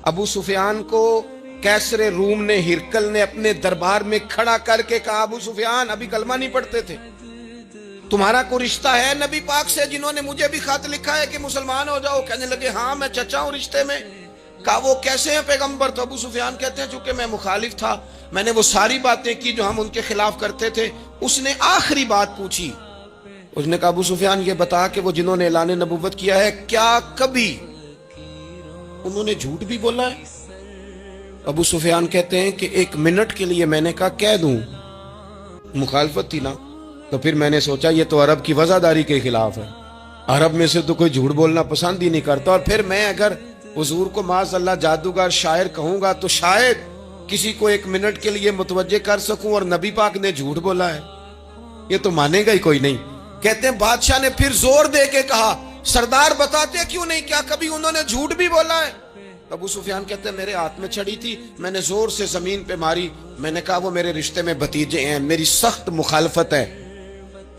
ابو سفیان کو کیسر روم نے، ہرکل نے اپنے دربار میں کھڑا کر کے کہا، ابو سفیان ابھی کلمہ نہیں پڑھتے تھے، تمہارا کوئی رشتہ ہے نبی پاک سے جنہوں نے مجھے بھی خط لکھا ہے کہ مسلمان ہو جاؤ؟ کہنے لگے ہاں میں چچا ہوں رشتے میں۔ کہا وہ کیسے ہیں پیغمبر؟ تو ابو سفیان کہتے ہیں چونکہ میں مخالف تھا، میں نے وہ ساری باتیں کی جو ہم ان کے خلاف کرتے تھے۔ اس نے آخری بات پوچھی، اس نے کہا ابو سفیان یہ بتا کہ وہ جنہوں نے اعلان نبوت کیا ہے کیا کبھی انہوں نے جھوٹ بھی بولا ہے؟ ابو سفیان کہتے ہیں کہ 1 منٹ کے لیے میں نے کہا کہہ دوں، مخالفت تھی نا، تو پھر میں نے سوچا یہ تو عرب کی وفاداری کے خلاف ہے، عرب میں سے تو کوئی جھوٹ بولنا پسند ہی نہیں کرتا، اور پھر میں اگر حضور کو معاذ اللہ جادوگر شاعر کہوں گا تو شاید کسی کو 1 منٹ کے لیے متوجہ کر سکوں، اور نبی پاک نے جھوٹ بولا ہے، یہ تو مانے گا ہی کوئی نہیں۔ کہتے ہیں بادشاہ نے پھر زور دے کے کہا سردار بتاتے کیوں نہیں، کیا کبھی انہوں نے جھوٹ بھی بولا ہے؟ ابو سفیان کہتے ہیں میرے ہاتھ میں چھڑی تھی، میں نے زور سے زمین پہ ماری، میں نے کہا وہ میرے رشتے میں بھتیجے ہیں، میری سخت مخالفت ہے،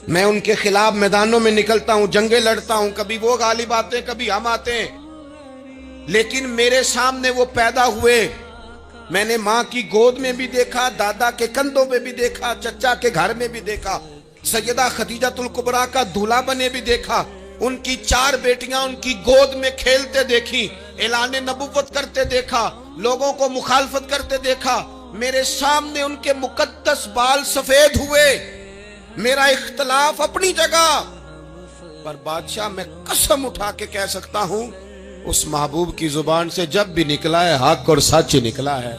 میں ان کے خلاف میدانوں میں نکلتا ہوں، جنگیں لڑتا ہوں، کبھی وہ غالب آتے ہیں کبھی ہم آتے ہیں، لیکن میرے سامنے وہ پیدا ہوئے، میں نے ماں کی گود میں بھی دیکھا، دادا کے کندھوں میں بھی دیکھا، چچا کے گھر میں بھی دیکھا، سیدہ خدیجہ الکبریٰ کا دولہا بنے بھی دیکھا، ان کی 4 بیٹیاں ان کی گود میں کھیلتے دیکھی، اعلان نبوت کرتے دیکھا، لوگوں کو مخالفت کرتے دیکھا، میرے سامنے ان کے مقدس بال سفید ہوئے، میرا اختلاف اپنی جگہ، پر بادشاہ میں قسم اٹھا کے کہہ سکتا ہوں اس محبوب کی زبان سے جب بھی نکلا ہے حق اور سچ نکلا ہے۔